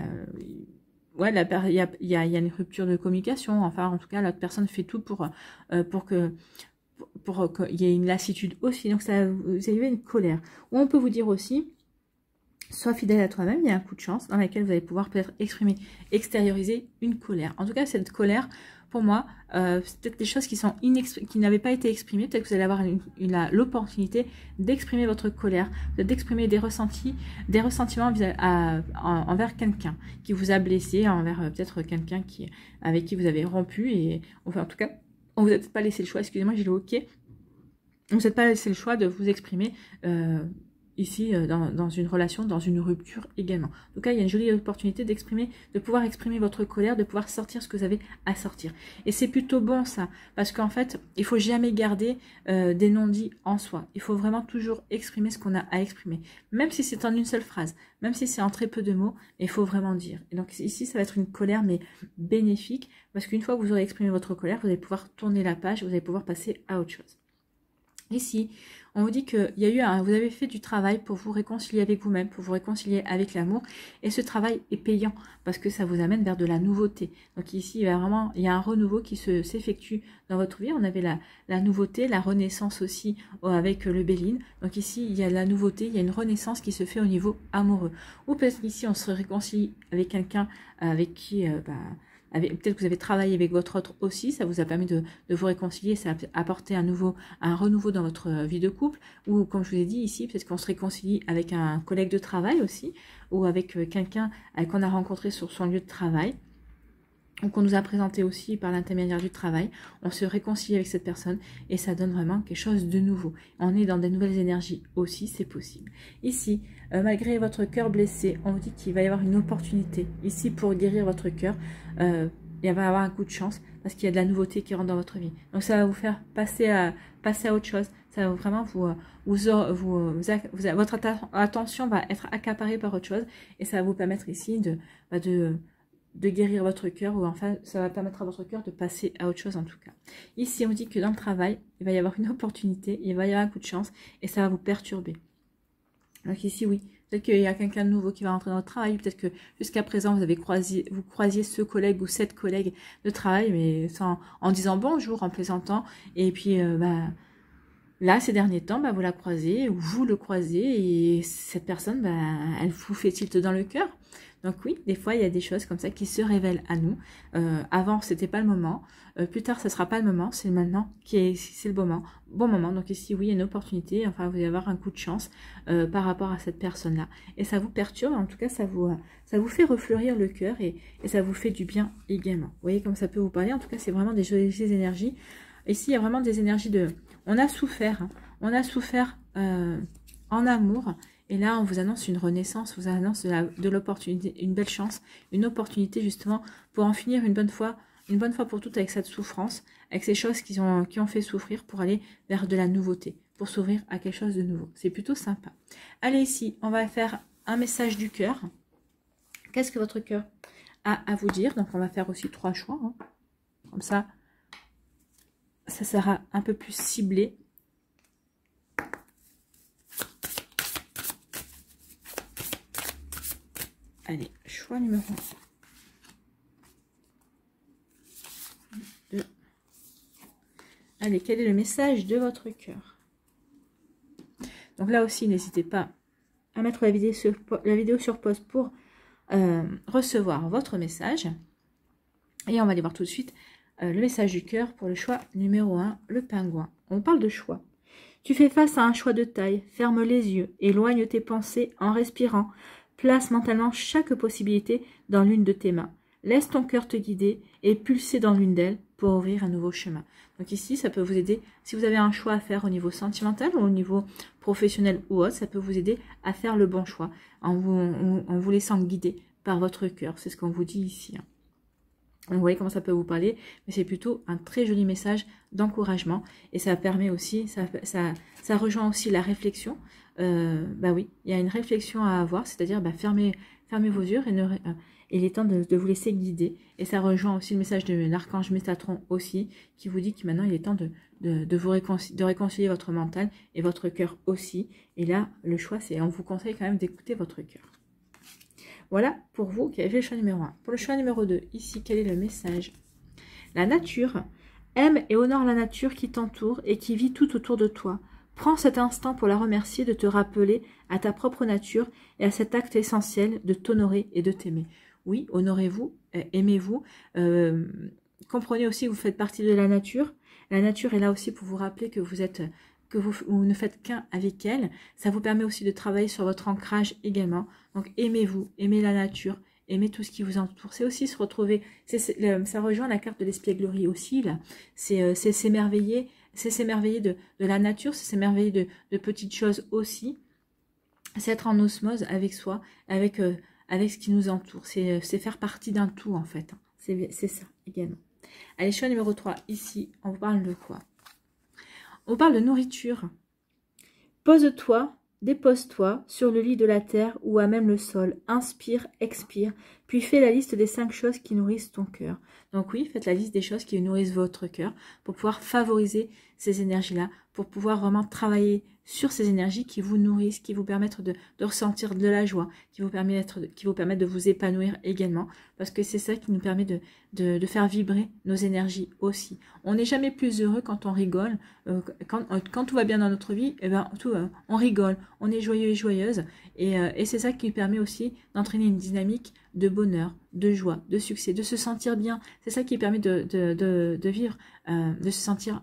une rupture de communication. Enfin, en tout cas, l'autre personne fait tout pour qu'il y ait une lassitude aussi. Donc, vous avez une colère. Ou on peut vous dire aussi, sois fidèle à toi-même. Il y a un coup de chance dans lequel vous allez pouvoir peut-être extérioriser une colère. En tout cas, cette colère, pour moi, c'est peut-être des choses qui n'avaient pas été exprimées. Peut-être que vous allez avoir l'opportunité d'exprimer votre colère, d'exprimer des ressentiments envers quelqu'un qui vous a blessé, envers peut-être quelqu'un avec qui vous avez rompu. Et enfin, en tout cas, on vous a peut-être pas laissé le choix. Excusez-moi, j'ai le OK. On vous a pas laissé le choix de vous exprimer ici dans une relation, dans une rupture également. En tout cas, il y a une jolie opportunité d'exprimer, de pouvoir exprimer votre colère, de pouvoir sortir ce que vous avez à sortir. Et c'est plutôt bon ça, parce qu'en fait, il faut jamais garder des non-dits en soi. Il faut vraiment toujours exprimer ce qu'on a à exprimer, même si c'est en une seule phrase, même si c'est en très peu de mots, il faut vraiment dire. Et donc ici, ça va être une colère, mais bénéfique, parce qu'une fois que vous aurez exprimé votre colère, vous allez pouvoir tourner la page, vous allez pouvoir passer à autre chose. Ici, on vous dit qu'il y a eu vous avez fait du travail pour vous réconcilier avec vous-même, pour vous réconcilier avec l'amour. Et ce travail est payant parce que ça vous amène vers de la nouveauté. Donc ici, il y a un renouveau qui s'effectue dans votre vie. On avait la nouveauté, la renaissance aussi avec le Béline. Donc ici, il y a la nouveauté, il y a une renaissance qui se fait au niveau amoureux. Ou peut-être qu'ici, on se réconcilie avec quelqu'un avec qui... peut-être que vous avez travaillé avec votre autre aussi, ça vous a permis de vous réconcilier, ça a apporté un renouveau dans votre vie de couple, ou comme je vous ai dit ici, peut-être qu'on se réconcilie avec un collègue de travail aussi, ou avec quelqu'un qu'on a rencontré sur son lieu de travail, ou qu'on nous a présenté aussi par l'intermédiaire du travail. On se réconcilie avec cette personne et ça donne vraiment quelque chose de nouveau. On est dans des nouvelles énergies aussi, c'est possible. Ici, malgré votre cœur blessé, on vous dit qu'il va y avoir une opportunité ici pour guérir votre cœur. Il va y avoir un coup de chance parce qu'il y a de la nouveauté qui rentre dans votre vie. Donc ça va vous faire passer à autre chose. Ça va vraiment votre attention va être accaparée par autre chose et ça va vous permettre ici de guérir votre cœur, ou enfin ça va permettre à votre cœur de passer à autre chose en tout cas. Ici on dit que dans le travail, il va y avoir une opportunité, il va y avoir un coup de chance et ça va vous perturber. Donc ici oui, peut-être qu'il y a quelqu'un de nouveau qui va rentrer dans votre travail, peut-être que jusqu'à présent vous croisiez ce collègue ou cette collègue de travail, mais en disant bonjour, en plaisantant, et puis là, ces derniers temps, vous la croisez, ou vous le croisez, et cette personne, elle vous fait tilt dans le cœur. Donc oui, des fois, il y a des choses comme ça qui se révèlent à nous. Avant, c'était pas le moment. Plus tard, ce sera pas le moment. C'est maintenant c'est le bon moment. Donc ici, oui, il y a une opportunité. Enfin, vous allez avoir un coup de chance par rapport à cette personne-là. Et ça vous perturbe. En tout cas, ça vous fait refleurir le cœur et ça vous fait du bien également. Vous voyez comme ça peut vous parler. En tout cas, c'est vraiment des jolies énergies. Ici, il y a vraiment des énergies on a souffert. Hein. On a souffert en amour. Et là, on vous annonce une renaissance, on vous annonce de l'opportunité, une belle chance, une opportunité justement pour en finir une bonne fois pour toutes avec cette souffrance, avec ces choses qui ont fait souffrir pour aller vers de la nouveauté, pour s'ouvrir à quelque chose de nouveau. C'est plutôt sympa. Allez, ici, on va faire un message du cœur. Qu'est-ce que votre cœur a à vous dire? Donc, on va faire aussi 3 choix. Hein. Comme ça sera un peu plus ciblé. Allez, choix numéro 1. 2. Allez, quel est le message de votre cœur? Donc là aussi, n'hésitez pas à mettre la vidéo sur pause pour recevoir votre message. Et on va aller voir tout de suite le message du cœur pour le choix numéro 1, le pingouin. On parle de choix. Tu fais face à un choix de taille, ferme les yeux, éloigne tes pensées en respirant. Place mentalement chaque possibilité dans l'une de tes mains. Laisse ton cœur te guider et pulser dans l'une d'elles pour ouvrir un nouveau chemin. Donc ici, ça peut vous aider, si vous avez un choix à faire au niveau sentimental ou au niveau professionnel ou autre, ça peut vous aider à faire le bon choix en vous laissant guider par votre cœur. C'est ce qu'on vous dit ici. Hein. Vous voyez comment ça peut vous parler, mais c'est plutôt un très joli message d'encouragement et ça permet aussi, ça rejoint aussi la réflexion. Oui, il y a une réflexion à avoir, c'est-à-dire fermez vos yeux et il est temps de vous laisser guider. Et ça rejoint aussi le message de l'archange Métatron aussi, qui vous dit que maintenant il est temps de réconcilier votre mental et votre cœur aussi. Et là, le choix, on vous conseille quand même d'écouter votre cœur. Voilà pour vous qui avez fait le choix numéro 1. Pour le choix numéro 2, ici, quel est le message? La nature. Aime et honore la nature qui t'entoure et qui vit tout autour de toi. Prends cet instant pour la remercier de te rappeler à ta propre nature et à cet acte essentiel de t'honorer et de t'aimer. Oui, honorez-vous, aimez-vous. Comprenez aussi que vous faites partie de la nature. La nature est là aussi pour vous rappeler que vous ne faites qu'un avec elle. Ça vous permet aussi de travailler sur votre ancrage également. Donc aimez-vous, aimez la nature, aimez tout ce qui vous entoure. C'est aussi se retrouver, ça rejoint la carte de l'espièglerie aussi, là. C'est s'émerveiller de la nature, c'est s'émerveiller de petites choses aussi. c'est être en osmose avec soi, avec ce qui nous entoure. C'est faire partie d'un tout, en fait. C'est ça, également. Allez, choix numéro 3. Ici, on vous parle de quoi? On vous parle de nourriture. Pose-toi, dépose-toi sur le lit de la terre ou à même le sol. Inspire, expire, puis fais la liste des 5 choses qui nourrissent ton cœur. Donc oui, faites la liste des choses qui nourrissent votre cœur pour pouvoir favoriser ces énergies-là, pour pouvoir vraiment travailler sur ces énergies qui vous nourrissent, qui vous permettent de ressentir de la joie, qui vous permettent de vous épanouir également, parce que c'est ça qui nous permet de faire vibrer nos énergies aussi. On n'est jamais plus heureux quand on rigole, quand tout va bien dans notre vie, on rigole, on est joyeux et joyeuse, et c'est ça qui permet aussi d'entraîner une dynamique de bonheur, de joie, de succès, de se sentir bien. C'est ça qui permet de vivre, de se sentir...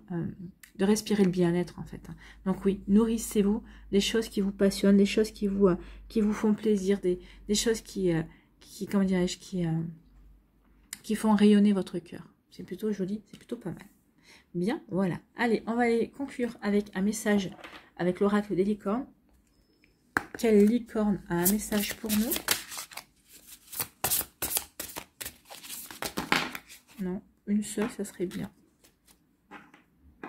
de respirer le bien-être en fait. Donc oui, nourrissez-vous des choses qui vous passionnent, des choses qui vous font plaisir, des choses qui comment dirais-je, qui font rayonner votre cœur. C'est plutôt joli, c'est plutôt pas mal. Bien, voilà. Allez, on va aller conclure avec un message avec l'oracle des licornes. Quelle licorne a un message pour nous? Non, une seule, ça serait bien.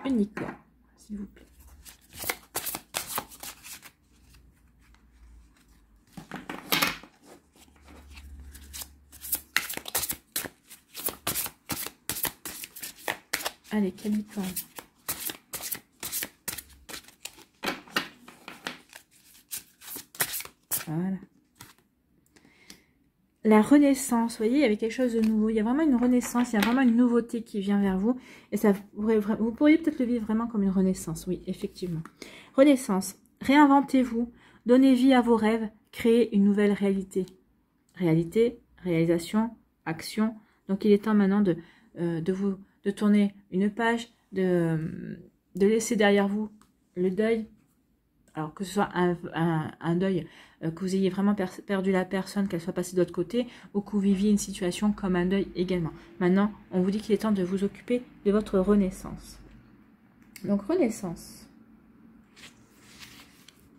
Une licorne, s'il vous plaît. Allez, quelle licorne? Voilà. La renaissance, vous voyez, il y avait quelque chose de nouveau. Il y a vraiment une renaissance, il y a vraiment une nouveauté qui vient vers vous. Et ça, vous pourriez peut-être le vivre vraiment comme une renaissance, oui, effectivement. Renaissance, réinventez-vous, donnez vie à vos rêves, créez une nouvelle réalité. Réalité, réalisation, action. Donc il est temps maintenant de tourner une page, de laisser derrière vous le deuil. Alors que ce soit un deuil, que vous ayez vraiment perdu la personne, qu'elle soit passée de l'autre côté, ou que vous viviez une situation comme un deuil également. Maintenant, on vous dit qu'il est temps de vous occuper de votre renaissance. Donc, renaissance.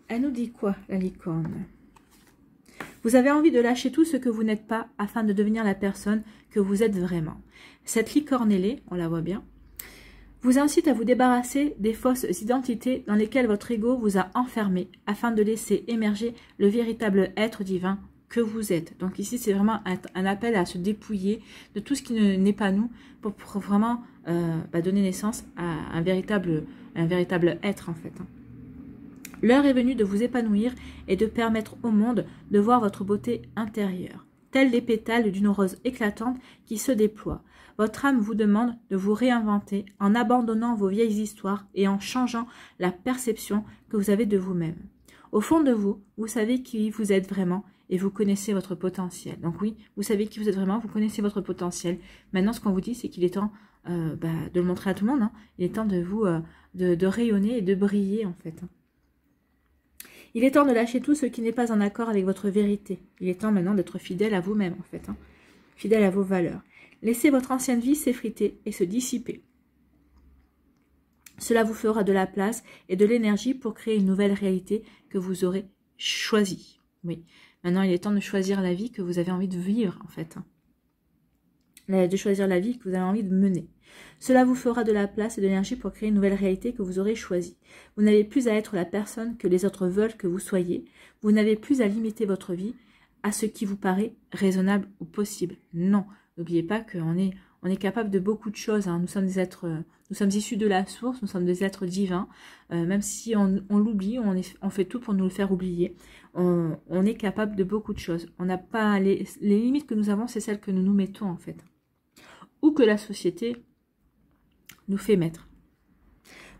Elle nous dit quoi, la licorne? Vous avez envie de lâcher tout ce que vous n'êtes pas afin de devenir la personne que vous êtes vraiment. Cette licorne ailée, on la voit bien, vous incite à vous débarrasser des fausses identités dans lesquelles votre ego vous a enfermé afin de laisser émerger le véritable être divin que vous êtes. Donc ici, c'est vraiment un appel à se dépouiller de tout ce qui n'est pas nous pour vraiment donner naissance à un véritable être en fait. L'heure est venue de vous épanouir et de permettre au monde de voir votre beauté intérieure, tels des pétales d'une rose éclatante qui se déploie. Votre âme vous demande de vous réinventer en abandonnant vos vieilles histoires et en changeant la perception que vous avez de vous-même. Au fond de vous, vous savez qui vous êtes vraiment et vous connaissez votre potentiel. Donc oui, vous savez qui vous êtes vraiment, vous connaissez votre potentiel. Maintenant, ce qu'on vous dit, c'est qu'il est temps de le montrer à tout le monde. Hein. Il est temps de vous de rayonner et de briller en fait. Il est temps de lâcher tout ce qui n'est pas en accord avec votre vérité. Il est temps maintenant d'être fidèle à vous-même en fait. Hein. Fidèle à vos valeurs. Laissez votre ancienne vie s'effriter et se dissiper. Cela vous fera de la place et de l'énergie pour créer une nouvelle réalité que vous aurez choisie. Oui, maintenant il est temps de choisir la vie que vous avez envie de vivre en fait. De choisir la vie que vous avez envie de mener. Cela vous fera de la place et de l'énergie pour créer une nouvelle réalité que vous aurez choisie. Vous n'avez plus à être la personne que les autres veulent que vous soyez. Vous n'avez plus à limiter votre vie à ce qui vous paraît raisonnable ou possible. Non. N'oubliez pas qu'on est capable de beaucoup de choses. Hein. Nous sommes des êtres, nous sommes issus de la source, nous sommes des êtres divins. Même si on l'oublie, on fait tout pour nous le faire oublier. On est capable de beaucoup de choses. On n'a pas les limites que nous avons, c'est celles que nous nous mettons en fait, ou que la société nous fait mettre.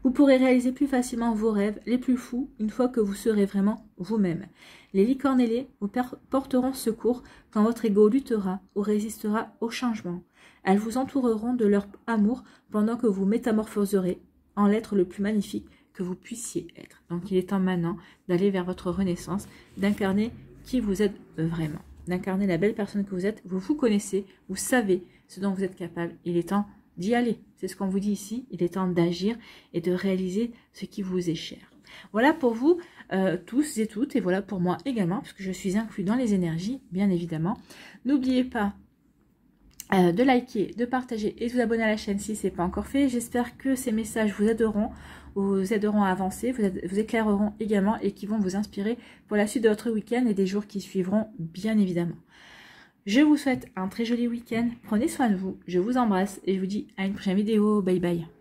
Vous pourrez réaliser plus facilement vos rêves les plus fous une fois que vous serez vraiment vous-même. Les licornes ailées vous porteront secours quand votre ego luttera ou résistera au changement. Elles vous entoureront de leur amour pendant que vous métamorphoserez en l'être le plus magnifique que vous puissiez être. Donc il est temps maintenant d'aller vers votre renaissance, d'incarner qui vous êtes vraiment, d'incarner la belle personne que vous êtes. Vous vous connaissez, vous savez ce dont vous êtes capable. Il est temps d'y aller. C'est ce qu'on vous dit ici. Il est temps d'agir et de réaliser ce qui vous est cher. Voilà pour vous tous et toutes, et voilà pour moi également, puisque je suis inclus dans les énergies, bien évidemment. N'oubliez pas de liker, de partager et de vous abonner à la chaîne si ce n'est pas encore fait. J'espère que ces messages vous aideront à avancer, vous éclaireront également et qui vont vous inspirer pour la suite de votre week-end et des jours qui suivront, bien évidemment. Je vous souhaite un très joli week-end, prenez soin de vous, je vous embrasse et je vous dis à une prochaine vidéo, bye bye.